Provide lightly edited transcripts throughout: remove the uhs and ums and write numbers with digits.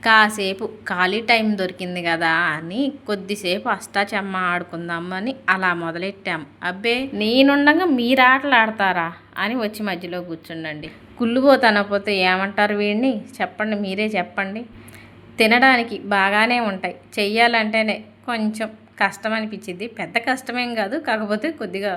కాసేపు ఖాళీ టైం దొరికింది కదా అని కొద్దిసేపు అష్టాచెమ్మ ఆడుకుందామని అలా మొదలెట్టాము. అబ్బే నేనుండగా మీరు ఆటలు ఆడతారా అని వచ్చి మధ్యలో కూర్చుండండి. కుళ్ళుపోతనపోతే ఏమంటారు వీడిని చెప్పండి, మీరే చెప్పండి. తినడానికి బాగానే ఉంటాయి, చెయ్యాలంటేనే కొంచెం కష్టం అనిపించింది. పెద్ద కష్టమేం కాదు, కాకపోతే కొద్దిగా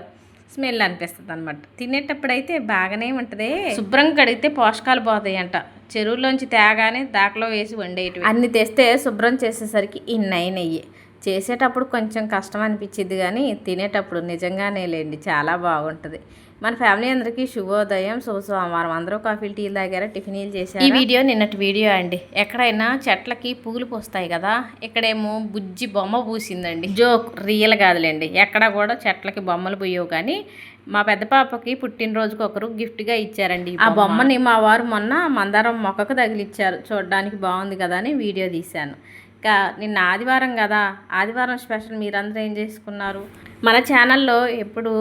స్మెల్ అనిపిస్తుంది అనమాట. తినేటప్పుడైతే బాగానే ఉంటుంది. శుభ్రం కడిగితే పోషకాలు పోతాయంట. చెరువులోంచి తేగానే దాకలో వేసి వండేటివి. అన్ని తెస్తే శుభ్రం చేసేసరికి ఇన్నయ్యి. చేసేటప్పుడు కొంచెం కష్టం అనిపించింది, కానీ తినేటప్పుడు నిజంగానే లేండి చాలా బాగుంటుంది. మన ఫ్యామిలీ అందరికీ శుభోదయం, సోమవారం. అందరూ కాఫీలు టీలు తాగారా, టిఫినీలు చేశారు. ఈ వీడియో నిన్నటి వీడియో అండి. ఎక్కడైనా చెట్లకి పూలు పూస్తాయి కదా, ఇక్కడేమో బుజ్జి బొమ్మ పూసిందండి. జోక్, రియల్ కాదులేండి. ఎక్కడ కూడా చెట్లకి బొమ్మలు పూయవు, కానీ మా పెద్ద పాపకి పుట్టినరోజుకి ఒకరు గిఫ్ట్గా ఇచ్చారండి. ఆ బొమ్మని మా వారు మొన్న మందారం మొక్కకు తగిలిచ్చారు. చూడడానికి బాగుంది కదా అని వీడియో తీశాను. ఇంకా నిన్న ఆదివారం కదా, ఆదివారం స్పెషల్ మీరందరూ ఏం చేసుకున్నారు? మన ఛానల్లో ఎప్పుడు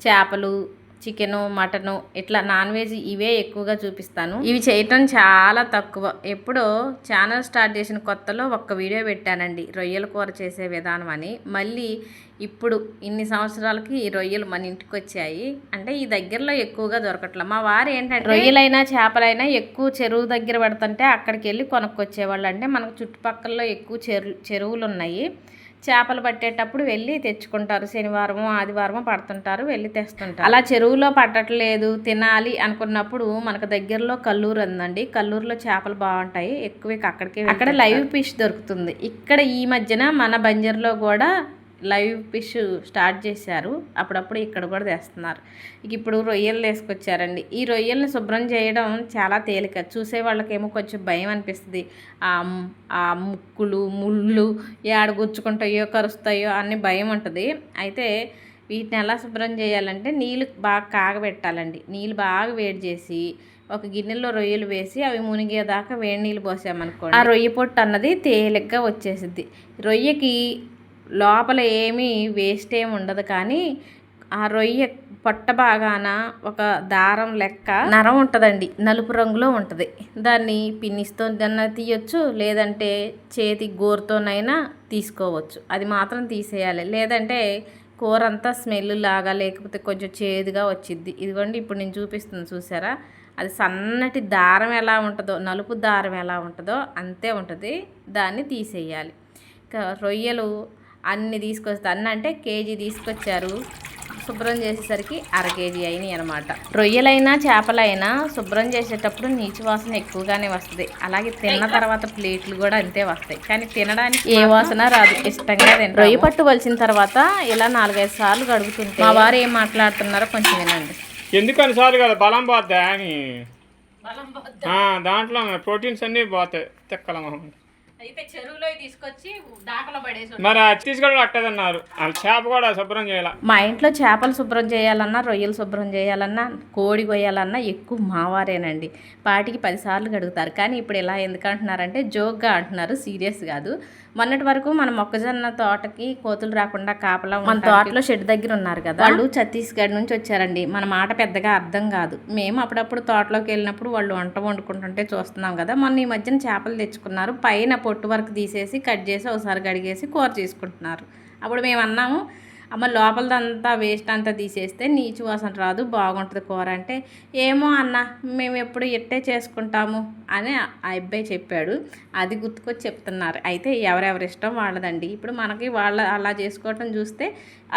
చేపలు, చికెను, మటను ఇట్లా నాన్ వెజ్ ఇవే ఎక్కువగా చూపిస్తాను. ఇవి చేయటం చాలా తక్కువ. ఎప్పుడో ఛానల్ స్టార్ట్ చేసిన కొత్తలో ఒక్క వీడియో పెట్టానండి, రొయ్యల కూర చేసే విధానం అని. మళ్ళీ ఇప్పుడు ఇన్ని సంవత్సరాలకి ఈ రొయ్యలు మన ఇంటికి వచ్చాయి. అంటే ఈ దగ్గరలో ఎక్కువగా దొరకట్లే. మా వారు ఏంటంటే రొయ్యలైనా చేపలైనా ఎక్కువ చెరువు దగ్గర పడుతుంటే అక్కడికి వెళ్ళి కొనుక్కొచ్చేవాళ్ళు. అంటే మనకు చుట్టుపక్కల ఎక్కువ చెరువులు ఉన్నాయి. చేపలు పట్టేటప్పుడు వెళ్ళి తెచ్చుకుంటారు. శనివారము ఆదివారము పడుతుంటారు, వెళ్ళి తెస్తుంటారు. అలా చెరువులో పట్టట్లేదు తినాలి అనుకున్నప్పుడు మనకు దగ్గరలో కల్లూరు ఉందండి. కల్లూరులో చేపలు బాగుంటాయి, ఎక్కువ అక్కడ లైవ్ ఫిష్ దొరుకుతుంది. ఇక్కడ ఈ మధ్యన మన బంజర్లో కూడా లైవ్ ఫిష్ స్టార్ట్ చేశారు. అప్పుడప్పుడు ఇక్కడ కూడా తెస్తున్నారు. ఇప్పుడు రొయ్యలు తీసుకొచ్చారండి. ఈ రొయ్యల్ని శుభ్రం చేయడం చాలా తేలిక. చూసే వాళ్ళకేమో కొంచెం భయం అనిపిస్తుంది. ఆ ముక్కులు ముళ్ళు ఏడ గుచ్చుకుంటాయో కరుస్తాయో అన్ని భయం ఉంటుంది. అయితే వీటిని ఎలా శుభ్రం చేయాలంటే నీళ్ళు బాగా కాగబెట్టాలండి. నీళ్ళు బాగా వేడి చేసి ఒక గిన్నెలో రొయ్యలు వేసి అవి మునిగేదాకా వేడి నీళ్ళు పోసామనుకోండి, ఆ రొయ్య పొట్టు అన్నది తేలిగ్గా వచ్చేసిద్ది. రొయ్యకి లోపల ఏమీ వేస్ట్ ఏమి ఉండదు, కానీ ఆ రొయ్య పొట్ట బాగాన ఒక దారం లెక్క నరం ఉంటుందండి, నలుపు రంగులో ఉంటుంది. దాన్ని పిన్నిస్తో తీయొచ్చు, లేదంటే చేతి గోరుతోనైనా తీసుకోవచ్చు. అది మాత్రం తీసేయాలి, లేదంటే కూర అంతా స్మెల్ లాగా లేకపోతే కొంచెం చేదుగా వచ్చిద్ది. ఇదిగోండి ఇప్పుడు నేను చూపిస్తుంది చూసారా, అది సన్నటి దారం ఎలా ఉంటుందో, నలుపు దారం ఎలా ఉంటుందో అంతే ఉంటుంది. దాన్ని తీసేయాలి. ఇంకా రొయ్యలు అన్ని తీసుకొస్తే అంటే కేజీ తీసుకొచ్చారు. శుభ్రం చేసేసరికి కేజీ అయినాయి అనమాట. రొయ్యలైనా చేపలైనా శుభ్రం చేసేటప్పుడు నీచు వాసన ఎక్కువగానే వస్తుంది. అలాగే తిన్న తర్వాత ప్లేట్లు కూడా అంతే వస్తాయి, కానీ తినడానికి ఏ వాసన రాదు, ఇష్టంగా తింటాం. రొయ్య పట్టు వలిసిన తర్వాత ఇలా 4-5 సార్లు కడుగుతుంటే మా వారు ఏం మాట్లాడుతున్నారో కొంచెం వినండి. ఎందుకని సార్లు కదా బలం పోద్దా అని, దాంట్లో ప్రోటీన్స్ అన్నీ పోతాయి. తెక్కలమా అయితే చెరువులో తీసుకొచ్చి దాకలో పడేసి మరి తీసుకొని అట్టదన్నారు. చేప కూడా శుభ్రం చేయాలి. మా ఇంట్లో చేపలు శుభ్రం చేయాలన్నా, రొయ్యలు శుభ్రం చేయాలన్నా, కోడి కొయ్యాలన్నా ఎక్కువ మావారేనండి. పాటికి 10 సార్లు కడుగుతారు. కానీ ఇప్పుడు ఇలా ఎందుకు అంటున్నారంటే జోక్గా అంటున్నారు, సీరియస్ కాదు. మొన్నటి వరకు మన మొక్కజొన్న తోటకి కోతులు రాకుండా కాపలా మన తోటలో షెడ్ దగ్గర ఉన్నారు కదా, వాళ్ళు ఛత్తీస్గఢ్ నుంచి వచ్చారండి. మన మాట పెద్దగా అర్థం కాదు. మేము అప్పుడప్పుడు తోటలోకి వెళ్ళినప్పుడు వాళ్ళు వంట వండుకుంటుంటే చూస్తున్నాం కదా. మొన్న ఈ మధ్యన చేపలు తెచ్చుకున్నారు. పైన పొట్టు వరకు తీసేసి కట్ చేసి ఒకసారి కడిగేసి కూర చేసుకుంటున్నారు. అప్పుడు మేము అన్నాము, అమ్మ లోపలదంతా వేస్ట్ అంతా తీసేస్తే నీచు వాసన రాదు, బాగుంటుంది కూర అంటే, ఏమో అన్న మేము ఎప్పుడు ఎట్టే చేసుకుంటాము అని ఆ అబ్బాయి చెప్పాడు. అది గుర్తుకొచ్చి చెప్తున్నారు. అయితే ఎవరెవరి ఇష్టం వాళ్ళదండి. ఇప్పుడు మనకి వాళ్ళ అలా చేసుకోవటం చూస్తే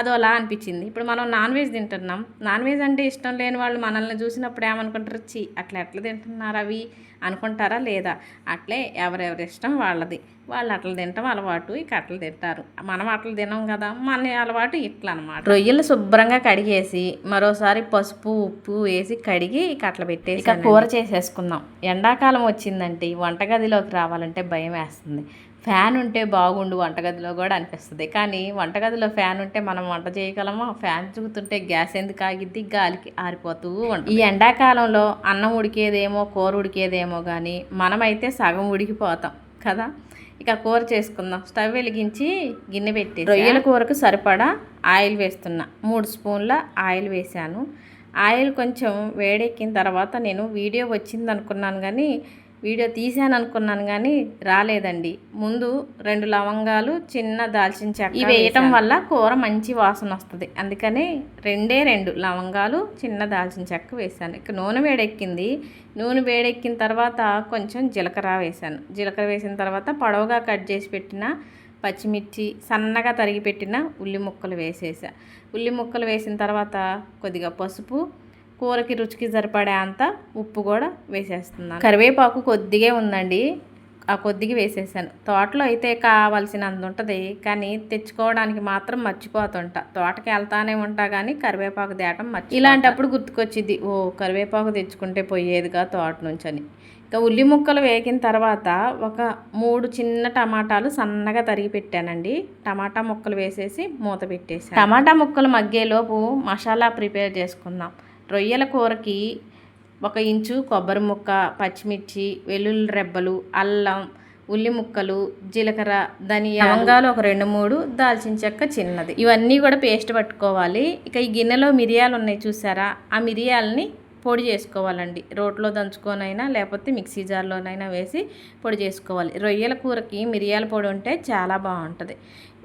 అదోలా అనిపించింది. ఇప్పుడు మనం నాన్ వెజ్ తింటున్నాం. నాన్ వెజ్ అంటే ఇష్టం లేని వాళ్ళు మనల్ని చూసినప్పుడు ఏమనుకుంటారు, చీ అట్లా ఎట్లా తింటున్నారు అవి అనుకుంటారా లేదా? అట్లే ఎవరెవరి ఇష్టం వాళ్ళది. వాళ్ళు అట్లా తింటాం అలవాటు, ఇక అట్లా తింటారు. మనం అట్లా తినం కదా, మన అలవాటు ఇట్లా అనమాట. రొయ్యలు శుభ్రంగా కడిగేసి మరోసారి పసుపు ఉప్పు వేసి కడిగి ఇక అట్లా పెట్టేసి ఇక కూర చేసేసుకుందాం. ఎండాకాలం వచ్చిందంటే వంటగదిలోకి రావాలంటే భయం వేస్తుంది. ఫ్యాన్ ఉంటే బాగుండు వంటగదిలో కూడా అనిపిస్తుంది, కానీ వంటగదిలో ఫ్యాన్ ఉంటే మనం వంట చేయగలమా? ఫ్యాన్ చూస్తుంటే గ్యాస్ ఎందుకు ఆగిద్ది, గాలికి ఆరిపోతూ ఉంటుంది. ఈ ఎండాకాలంలో అన్నం ఉడికేదేమో కూర ఉడికేదేమో, కానీ మనమైతే సగం ఉడికిపోతాం కదా. ఇక కూర చేసుకుందాం. స్టవ్ వెలిగించి గిన్నె పెట్టి రొయ్యల కూరకు సరిపడా ఆయిల్ వేస్తున్నా. 3 స్పూన్ల ఆయిల్ వేసాను. ఆయిల్ కొంచెం వేడెక్కిన తర్వాత నేను వీడియో వచ్చింది అనుకున్నాను, కానీ వీడియో తీసాను అనుకున్నాను కానీ రాలేదండి. ముందు 2 లవంగాలు, చిన్న దాల్చిన చెక్క ఇవి వేయటం వల్ల కూర మంచి వాసన వస్తుంది. అందుకని 2 లవంగాలు, చిన్న దాల్చిన చెక్క వేసాను. ఇక నూనె వేడెక్కింది. నూనె వేడెక్కిన తర్వాత కొంచెం జీలకర్ర వేసాను. జీలకర్ర వేసిన తర్వాత పొడవుగా కట్ చేసి పెట్టిన పచ్చిమిర్చి, సన్నగా తరిగి పెట్టిన ఉల్లి ముక్కలు వేసేసా. ఉల్లి ముక్కలు వేసిన తర్వాత కొద్దిగా పసుపు, కూరకి రుచికి సరిపడే అంత ఉప్పు కూడా వేసేస్తున్నాను. కరివేపాకు కొద్దిగా ఉందండి, ఆ కొద్దిగా వేసేసాను. తోటలో అయితే కావాల్సినంత ఉంటుంది, కానీ తెచ్చుకోవడానికి మాత్రం మర్చిపోతుంటా. తోటకి వెళ్తానే ఉంటా కానీ కరివేపాకు తేవటం ఇలాంటప్పుడు గుర్తుకొచ్చింది, ఓ కరివేపాకు తెచ్చుకుంటే పోయేదిగా తోట నుంచి అని. ఇక ఉల్లి ముక్కలు వేగిన తర్వాత ఒక 3 చిన్న టమాటాలు సన్నగా తరిగి పెట్టానండి. టమాటా ముక్కలు వేసేసి మూత పెట్టేసాను. టమాటా ముక్కలు మగ్గేలోపు మసాలా ప్రిపేర్ చేసుకుందాం. రొయ్యల కూరకి 1 ఇంచు కొబ్బరి ముక్క, పచ్చిమిర్చి, వెల్లుల్లి రెబ్బలు, అల్లం, ఉల్లి ముక్కలు, జీలకర్ర, ధనియా, లవంగాలు ఒక 2-3, దాల్చిన చెక్క చిన్నది, ఇవన్నీ కూడా పేస్ట్ పట్టుకోవాలి. ఇక ఈ గిన్నెలో మిరియాలు ఉన్నాయి చూసారా, ఆ మిరియాలని పొడి చేసుకోవాలండి. రోట్లో దంచుకొనైనా లేకపోతే మిక్సీ జార్లోనైనా వేసి పొడి చేసుకోవాలి. రొయ్యల కూరకి మిరియాల పొడి ఉంటే చాలా బాగుంటుంది.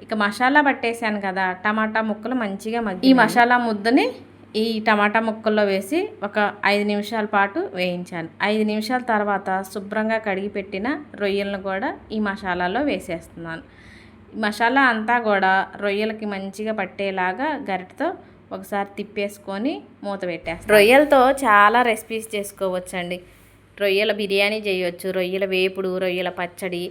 ఇక మసాలా పట్టేసాను కదా, టమాటా ముక్కలు మంచిగా ఈ మసాలా ముద్దని ఈ టమాటా ముక్కల్లో వేసి ఒక 5 నిమిషాల పాటు వేయించాను. 5 నిమిషాల తర్వాత శుభ్రంగా కడిగి పెట్టిన రొయ్యలను కూడా ఈ మసాలాలో వేసేస్తున్నాను. ఈ మసాలా అంతా కూడా రొయ్యలకి మంచిగా పట్టేలాగా గరిటతో ఒకసారి తిప్పేసుకొని మూత పెట్టేస్తాను. రొయ్యలతో చాలా రెసిపీస్ చేసుకోవచ్చండి. రొయ్యల బిర్యానీ చేయొచ్చు, రొయ్యల వేపుడు, రొయ్యల పచ్చడి,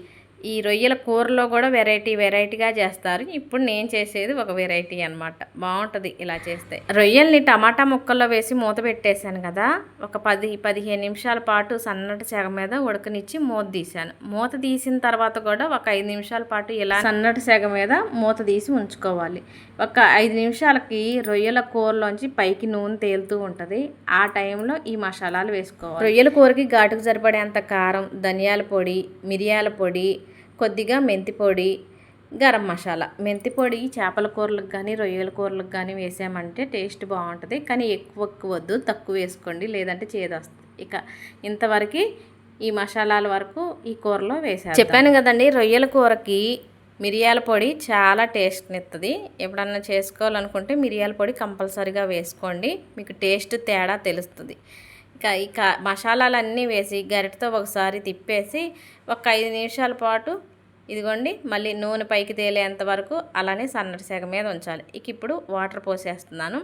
ఈ రొయ్యల కూరలో కూడా వెరైటీగా చేస్తారు. ఇప్పుడు నేను చేసేది ఒక వెరైటీ అనమాట. బాగుంటుంది ఇలా చేస్తే. రొయ్యల్ని టమాటా ముక్కల్లో వేసి మూత పెట్టేశాను కదా, ఒక 10-15 నిమిషాల పాటు సన్నటి సెగ మీద ఉడకనిచ్చి మూత తీసాను. మూత తీసిన తర్వాత కూడా ఒక 5 నిమిషాల పాటు ఇలా సన్నటి సెగ మీద మూత తీసి ఉంచుకోవాలి. ఒక 5 నిమిషాలకి రొయ్యల కూరలోంచి పైకి నూనె తేలుతూ ఉంటుంది. ఆ టైంలో ఈ మసాలాలు వేసుకోవాలి. రొయ్యల కూరకి ఘాటుకు సరిపడేంత కారం, ధనియాల పొడి, మిరియాల పొడి, కొద్దిగా మెంతి పొడి, గరం మసాలా. మెంతి పొడి చేపల కూరలకు కానీ రొయ్యల కూరలకు కానీ వేసామంటే టేస్ట్ బాగుంటుంది. కానీ ఎక్కువ వద్దు, తక్కువ వేసుకోండి, లేదంటే చేదొస్తుంది. ఇక ఇంతవరకు ఈ మసాలాల వరకు ఈ కూరలో వేసాను. చెప్పాను కదండి, రొయ్యల కూరకి మిరియాల పొడి చాలా టేస్ట్ని ఇస్తుంది. ఎప్పుడన్నా చేసుకోవాలనుకుంటే మిరియాల పొడి కంపల్సరీగా వేసుకోండి, మీకు టేస్ట్ తేడా తెలుస్తుంది. ఇక మసాలాలన్నీ వేసి గరిటతో ఒకసారి తిప్పేసి ఒక 5 నిమిషాల పాటు ఇదిగోండి మళ్ళీ నూనె పైకి తేలేంత వరకు అలానే సన్నటి సెగ మీద ఉంచాలి. ఇప్పుడు వాటర్ పోసేస్తున్నాను.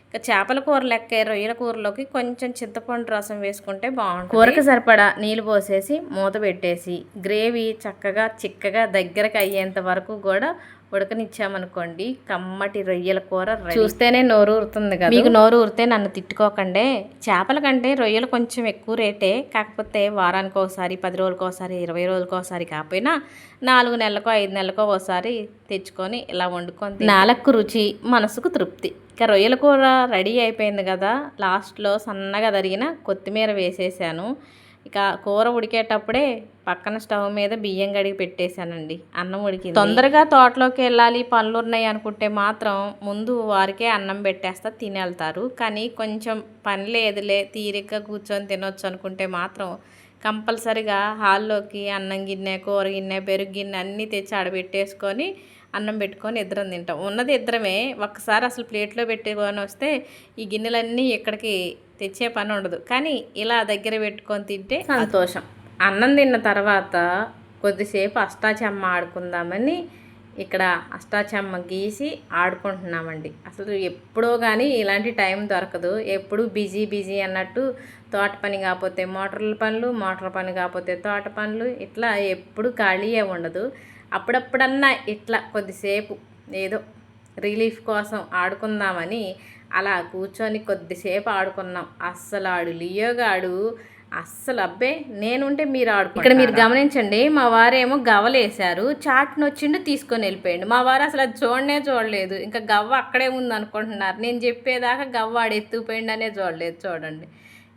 ఇక చేపల కూర లెక్క రొయ్యల కూరలోకి కొంచెం చింతపండు రసం వేసుకుంటే బాగుంటుంది. కూరకు సరిపడా నీళ్ళు పోసేసి మూత పెట్టేసి గ్రేవీ చక్కగా చిక్కగా దగ్గరకు అయ్యేంత వరకు కూడా ఉడకనిచ్చామనుకోండి, కమ్మటి రొయ్యల కూర చూస్తేనే నోరు ఊరుతుంది కదా. మీకు నోరు ఊరితే నన్ను తిట్టుకోకండి. చేపల కంటే రొయ్యలు కొంచెం ఎక్కువ రేటే, కాకపోతే వారానికి ఒకసారి, 10 రోజులకు ఒకసారి, 20 రోజులకు ఒకసారి కాకపోయినా 4 నెలలకో 5 నెలలకో ఒకసారి తెచ్చుకొని ఇలా వండుకొని నాలుగు రుచి, మనసుకు తృప్తి. ఇక రొయ్యల కూర రెడీ అయిపోయింది కదా, లాస్ట్లో సన్నగా తరిగిన కొత్తిమీర వేసేసాను. ఇక కూర ఉడికేటప్పుడే పక్కన స్టవ్ మీద బియ్యం కడిగి పెట్టేశానండి. అన్నం ఉడికింది. తొందరగా తోటలోకి వెళ్ళాలి, పనులు ఉన్నాయి అనుకుంటే మాత్రం ముందు వారికే అన్నం పెట్టేస్తా, తిని వెళ్తారు. కానీ కొంచెం పని లేదులే, తీరిగ్గా కూర్చొని తినొచ్చు అనుకుంటే మాత్రం కంపల్సరిగా హాల్లోకి అన్నం గిన్నె, కూర గిన్నె, పెరుగు గిన్నె అన్నీ తెచ్చి ఆడబెట్టేసుకొని అన్నం పెట్టుకొని ఇద్దరం తింటాం. ఉన్నది ఇద్దరమే, ఒక్కసారి అసలు ప్లేట్లో పెట్టుకొని వస్తే ఈ గిన్నెలన్నీ ఇక్కడికి తెచ్చే పని ఉండదు. కానీ ఇలా దగ్గర పెట్టుకొని తింటే సంతోషం. అన్నం తిన్న తర్వాత కొద్దిసేపు అష్టాచెమ్మ ఆడుకుందామని ఇక్కడ అష్టాచెమ్మ గీసి ఆడుకుంటున్నామండి. అసలు ఎప్పుడో కానీ ఇలాంటి టైం దొరకదు. ఎప్పుడు బిజీ అన్నట్టు, తోట పని కాకపోతే మోటార్ల పనులు, మోటార్ పని కాకపోతే తోట పనులు, ఇట్లా ఎప్పుడు ఖాళీయే ఉండదు. అప్పుడప్పుడన్నా ఇట్లా కొద్దిసేపు ఏదో రిలీఫ్ కోసం ఆడుకుందామని అలా కూర్చొని కొద్దిసేపు ఆడుకున్నాం. అస్సలు ఆడు లియోగాడు అస్సలు అబ్బే నేనుంటే మీరు ఆడుకో. ఇక్కడ మీరు గమనించండి, మా వారేమో గవ్వలేసారు, చాట్ని వచ్చిండు తీసుకొని వెళ్ళిపోయాడు. మా వారు అసలు అది చూడలేదు. ఇంకా గవ్వ అక్కడే ఉంది అనుకుంటున్నారు. నేను చెప్పేదాకా గవ్వ ఆడు ఎత్తుకుపోయిండు అనే చూడలేదు. చూడండి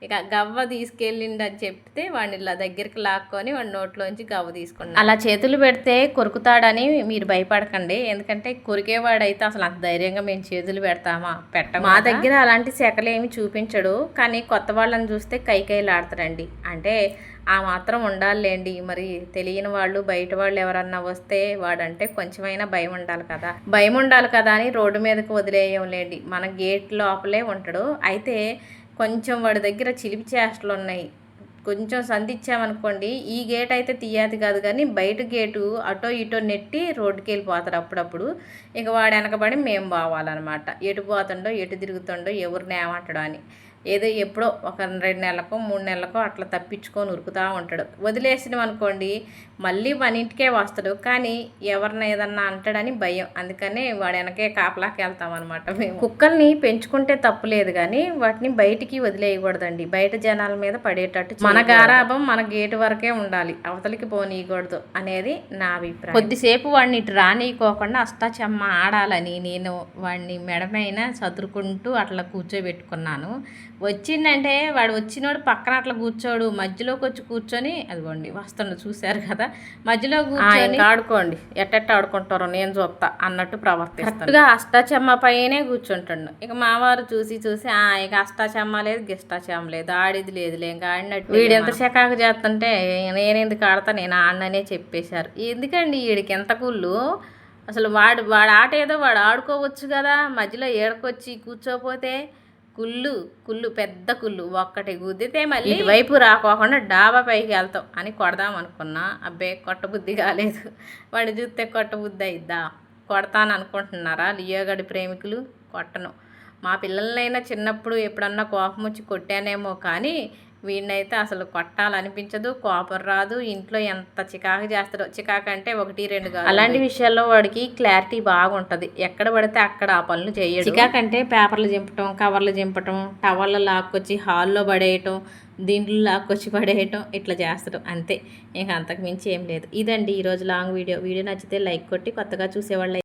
ఇక గవ్వ తీసుకెళ్ళిండి అని చెప్తే వాడిని ఇలా దగ్గరికి లాక్కొని వాడి నోట్లోంచి గవ్వ తీసుకున్నాడు. అలా చేతులు పెడితే కొరుకుతాడని మీరు భయపడకండి, ఎందుకంటే కొరికేవాడైతే అసలు అంత ధైర్యంగా మేము చేతులు పెడతామా పెట్టం. మా దగ్గర అలాంటి శకలు ఏమి చూపించడు, కానీ కొత్త వాళ్ళని చూస్తే కైలాడతారండి. అంటే ఆ మాత్రం ఉండాలిలేండి, మరి తెలియని వాళ్ళు బయట వాళ్ళు ఎవరన్నా వస్తే వాడంటే కొంచెమైనా భయం ఉండాలి కదా. భయం ఉండాలి కదా అని రోడ్డు మీదకి వదిలేయంలేండి, మన గేట్ లోపలే ఉంటాడు. అయితే కొంచెం వాడి దగ్గర చిలిపి చేష్టలు ఉన్నాయి. కొంచెం సంధించామనుకోండి, ఈ గేట్ అయితే తీయాది కాదు, కానీ బయట గేటు అటో ఇటో నెట్టి రోడ్డుకి వెళ్ళిపోతారు అప్పుడప్పుడు. ఇక వాడు వెనకబడి మేము పోవాలన్నమాట. ఎటు పోతుండో ఎటు తిరుగుతుండో ఎవరిని ఏమంటాడో అని. ఏదో ఎప్పుడో ఒక 2 నెలలకో 3 నెలలకో అట్లా తప్పించుకొని ఉరుకుతూ ఉంటాడు. వదిలేసినాం అనుకోండి మళ్ళీ మన ఇంటికే వస్తాడు, కానీ ఎవరిని ఏదన్నా అంటాడని భయం. అందుకని వాడు వెనకే కాపలాకి వెళ్తామన్నమాట. మేము కుక్కల్ని పెంచుకుంటే తప్పులేదు, కానీ వాటిని బయటికి వదిలేయకూడదండి. బయట జనాల మీద పడేటట్టు మన గారాబం మన గేటు వరకే ఉండాలి, అవతలికి పోనీయకూడదు అనేది నా అభిప్రాయం. కొద్దిసేపు వాడిని ఇటు రానియకోకుండా అష్టాచెమ్మ ఆడాలని నేను వాడిని మెడపైన చదురుకుంటూ అట్లా కూర్చోబెట్టుకున్నాను. వచ్చిందంటే వాడు వచ్చినోడు పక్కన అట్లా కూర్చోడు, మధ్యలోకి వచ్చి కూర్చొని అదిగోండి వస్తుండు, చూశారు కదా, మధ్యలో కూర్చొని ఆడుకోండి ఎట్టెట్ట ఆడుకుంటారో నేను చూస్తా అన్నట్టు ప్రవర్తిస్తాడుగా. అష్టాచెమ్మ పైనే కూర్చుంటాడు. ఇక మావారు చూసి ఇక అష్టాచెమ్మ లేదు గిష్టాచెమ్మ లేదు, ఆడిది లేదులే ఇంకా ఆడినట్టు. వీడు ఎంత చికాకు చేస్తుంటే నేనెందుకు ఆడతా, నేను ఆడననే చెప్పేశారు. ఎందుకండి వీడికి ఎంత కుళ్ళు అసలు. వాడు ఆట ఏదో వాడు ఆడుకోవచ్చు కదా, మధ్యలో ఏడకొచ్చి కూర్చోపోతే కుళ్ళు పెద్ద కుళ్ళు. ఒక్కటి గుద్దితే మళ్ళీ ఇటువైపు రాకోకుండా డాబా పైకి వెళ్తాం అని కొడదాం అనుకున్నా, అబ్బే కొట్టబుద్ధి కాలేదు. వాడిని చూస్తే కొట్టబుద్ధి అయిద్దా? కొడతాను అనుకుంటున్నారా లియోగడి ప్రేమికులు? కొట్టను. మా పిల్లలనైనా చిన్నప్పుడు ఎప్పుడన్నా కోపం వచ్చి కొట్టానేమో, కానీ వీడినైతే అసలు కొట్టాలనిపించదు, కోపం రాదు. ఇంట్లో ఎంత చికాకు చేస్తాడో, చికాకు అంటే 1, 2 కాదు. అలాంటి విషయాల్లో వాడికి క్లారిటీ బాగుంటుంది. ఎక్కడ పడితే అక్కడ ఆ పనులు చేయడు. చికాకు అంటే పేపర్లు చింపటం, కవర్లు చింపటం, టవర్లు లాక్కొచ్చి హాల్లో పడేయటం, దీంట్లో లాక్కొచ్చి పడేయటం, ఇట్లా చేస్తాడు అంతే. ఇంకా అంతకు మించి ఏం లేదు. ఇదండి ఈరోజు లాంగ్ వీడియో. నచ్చితే లైక్ కొట్టి కొత్తగా చూసేవాళ్ళు